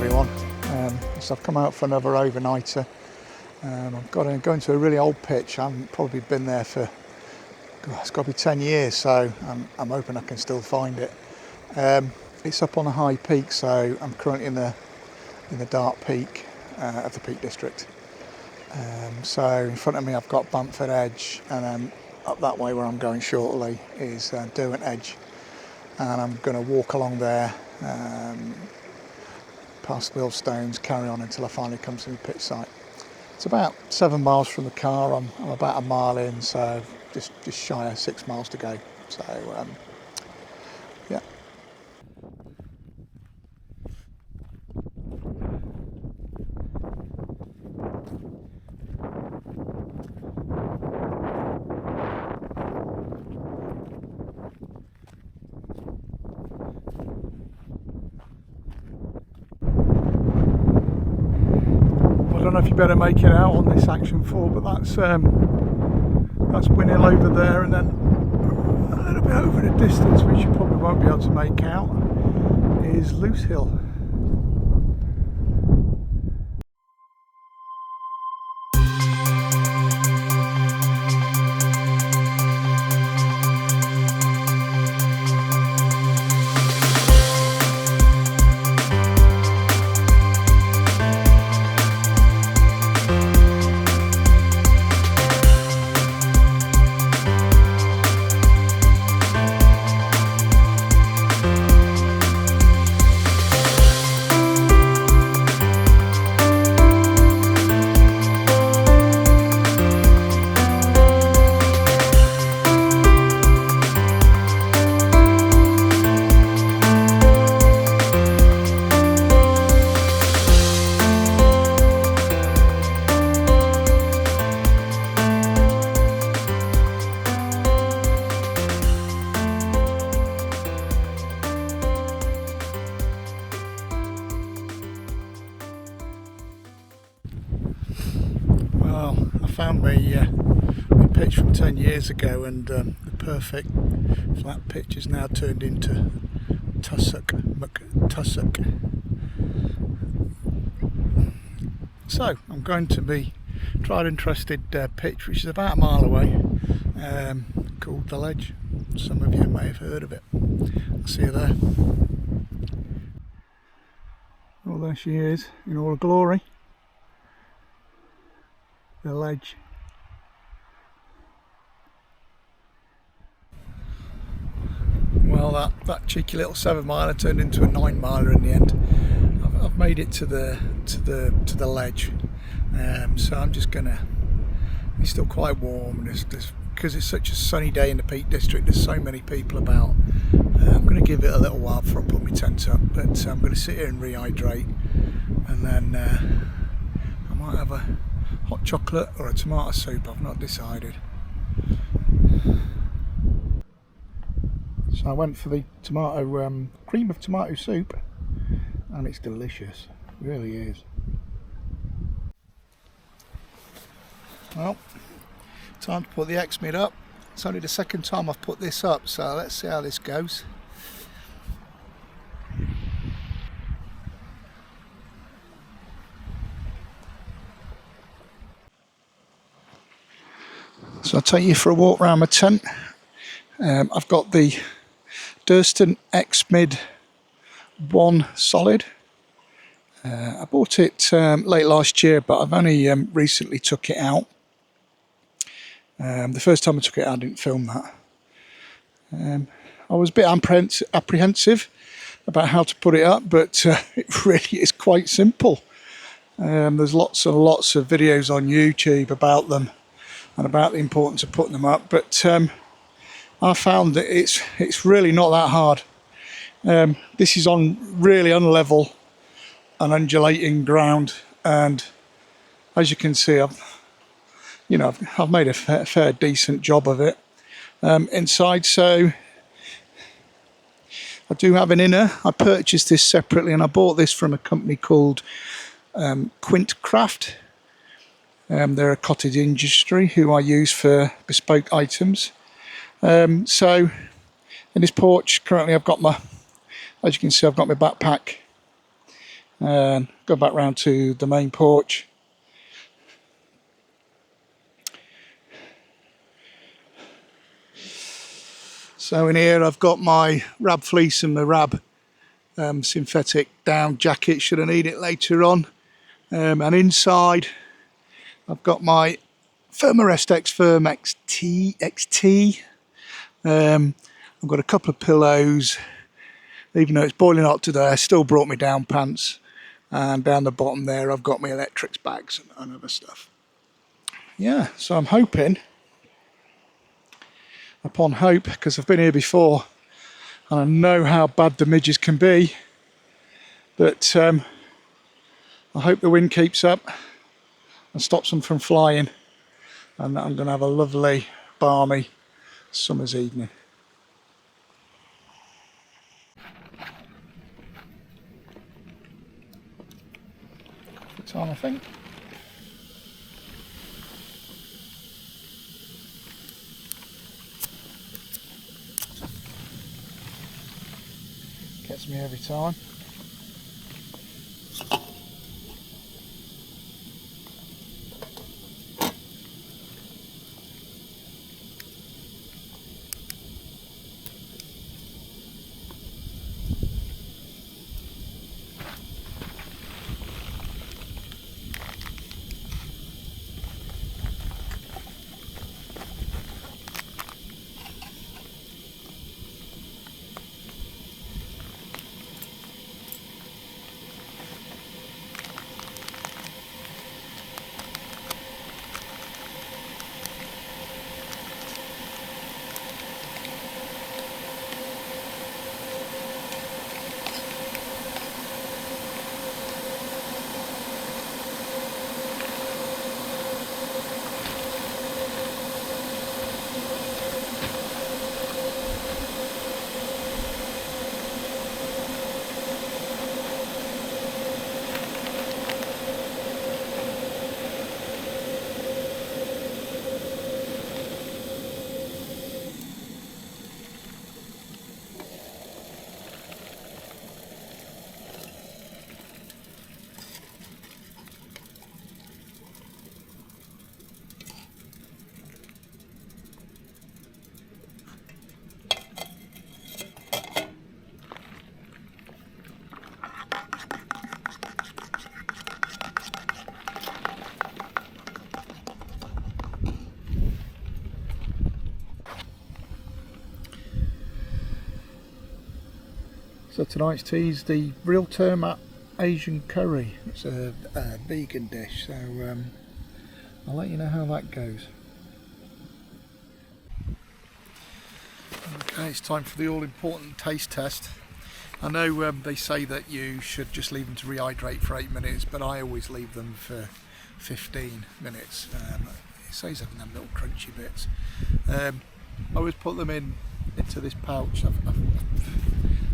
everyone. So I've come out for another overnighter. I've got to go into a really old pitch. I haven't probably been there for, it's got to be 10 years, so I'm hoping I can still find it. It's up on a high peak, so I'm currently in the dark peak of the Peak District. So in front of me I've got Bamford Edge, and then up that way where I'm going shortly is Derwent Edge, and I'm going to walk along there past the Millstones, carry on until I finally come to the pit site. It's about 7 miles from the car. I'm about a mile in, so just shy of 6 miles to go. So yeah. I don't know if you better make it out on this Action 4, but that's Win Hill over there, and then a little bit over the distance, which you probably won't be able to make out, is Loose Hill. Well, I found my pitch from 10 years ago, and the perfect flat pitch is now turned into McTussock. So I'm going to the tried and trusted pitch, which is about a mile away, called The Ledge. Some of you may have heard of it. I'll see you there. Oh, there she is in all her glory. The Ledge. Well, that cheeky little 7 miler turned into a 9 miler in the end. I've made it to the ledge, so I'm just gonna. It's still quite warm, because it's such a sunny day in the Peak District. There's so many people about. I'm going to give it a little while before I put my tent up, but I'm going to sit here and rehydrate, and then I might have a hot chocolate or a tomato soup. I've not decided. So I went for the tomato cream of tomato soup, and it's delicious. It really is. Well, time to put the X-Mid up. It's only the second time I've put this up, so let's see how this goes. So I'll take you for a walk around my tent. I've got the Durston X-Mid 1 solid. I bought it late last year, but I've only recently took it out. The first time I took it out, I didn't film that. I was a bit apprehensive about how to put it up, but it really is quite simple. There's lots of videos on YouTube about them and about the importance of putting them up, but I found that it's really not that hard. This is on really unlevel and undulating ground, and as you can see, I've made a fair decent job of it inside. So I do have an inner. I purchased this separately, and I bought this from a company called Quint Craft. They're a cottage industry who I use for bespoke items. So in this porch currently, I've got as you can see, I've got my backpack and go back round to the main porch. So in here I've got my rab fleece and my rab synthetic down jacket should I need it later on, and inside I've got my Thermarest X Firm XT. I've got a couple of pillows. Even though it's boiling hot today, I still brought my down pants, and down the bottom there I've got my electrics bags and other stuff. Yeah, so I'm hoping, upon hope, because I've been here before and I know how bad the midges can be, that I hope the wind keeps up and stops them from flying, and that I'm going to have a lovely balmy summer's evening. It's on, I think. Gets me every time. So tonight's tea is the real Termat Asian curry. It's a vegan dish, so I'll let you know how that goes. Okay, it's time for the all-important taste test. I know they say that you should just leave them to rehydrate for 8 minutes, but I always leave them for 15 minutes. It saves having them little crunchy bits. I always put them into this pouch.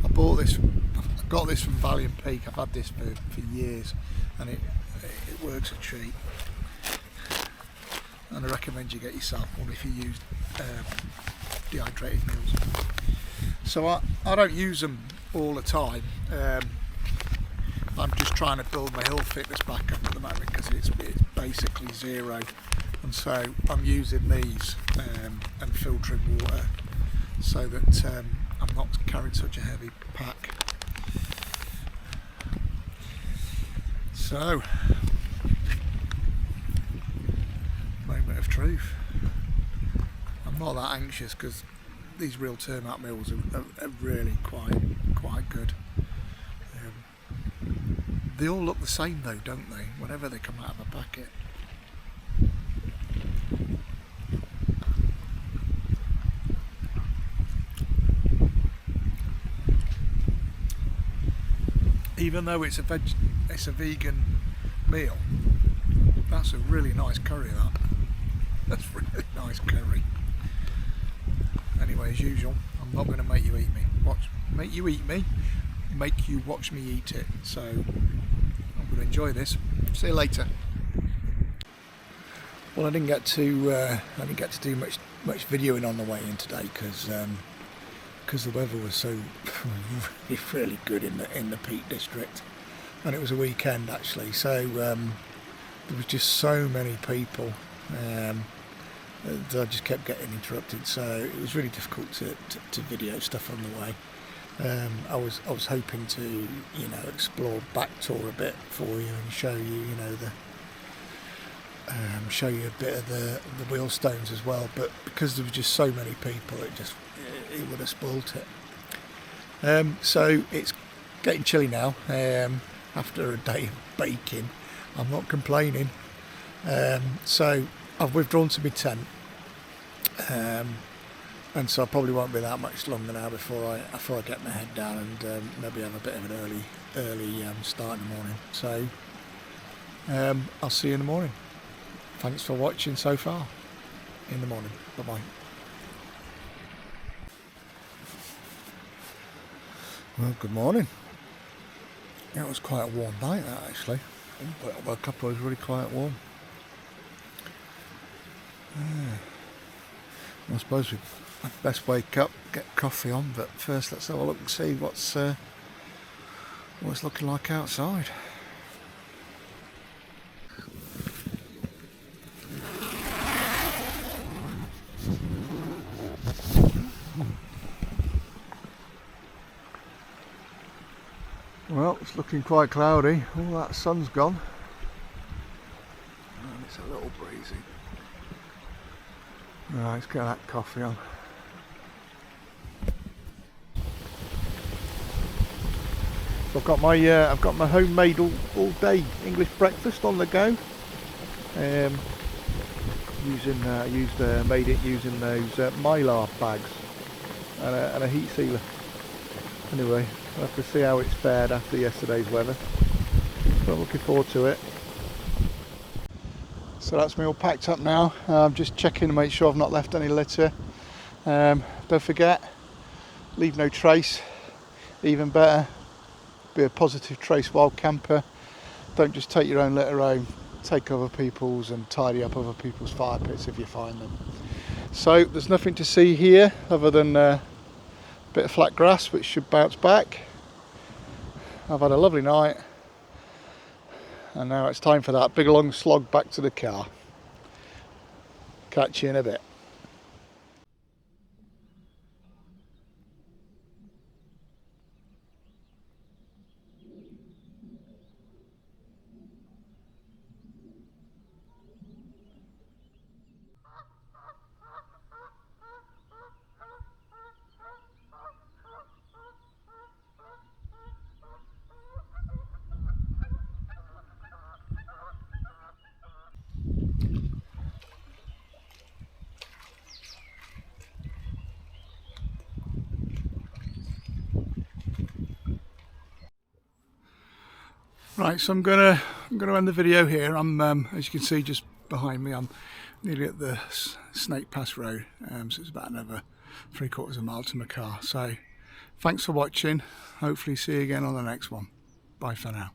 I bought this. I got this from Valiant Peak. I've had this for years, and it works a treat. And I recommend you get yourself one if you use dehydrated meals. So I don't use them all the time. I'm just trying to build my hill fitness back up at the moment because it's basically zero, and so I'm using these and filtering water so that I'm not carrying such a heavy pack. So, moment of truth. I'm not that anxious because these real Termat meals are really quite good. They all look the same though, don't they? Whenever they come out of a packet. Even though it's a vegan meal, that's a really nice curry. That's really nice curry. Anyway, as usual, I'm not going to make you eat me. Make you watch me eat it. So I'm going to enjoy this. See you later. Well, I didn't get to do much videoing on the way in today because the weather was so really good in the Peak District. and it was a weekend actually, so there was just so many people that I just kept getting interrupted, so it was really difficult to video stuff on the way. I was hoping to, you know, explore back tour a bit for you and show you, you know, show you a bit of the wheelstones as well, but because there were just so many people, it would have spoilt it. So it's getting chilly now. After a day of baking, I'm not complaining. So I've withdrawn to my tent, and so I probably won't be that much longer now before I get my head down and maybe have a bit of an early start in the morning. So I'll see you in the morning. Thanks for watching so far. In the morning. Bye bye. Well, good morning. It was quite a warm night, that actually. But I woke up, I was really quite warm. I suppose we'd best wake up, get coffee on, but first let's have a look and see what's looking like outside. Well, it's looking quite cloudy. All that sun's gone. And it's a little breezy. Right, let's get that coffee on. So I've got my homemade all day English breakfast on the go. Made it using those mylar bags and a heat sealer. Anyway, we'll have to see how it's fared after yesterday's weather. But I'm looking forward to it. So that's me all packed up now. I'm just checking to make sure I've not left any litter. Don't forget, leave no trace. Even better, be a positive trace wild camper. Don't just take your own litter home. Take other people's and tidy up other people's fire pits if you find them. So there's nothing to see here other than a bit of flat grass which should bounce back. I've had a lovely night, and now it's time for that big long slog back to the car. Catch you in a bit. Right, so I'm gonna end the video here. I'm as you can see just behind me, I'm nearly at the Snake Pass Road, so it's about another 3/4 of a mile to my car. So thanks for watching. Hopefully see you again on the next one. Bye for now.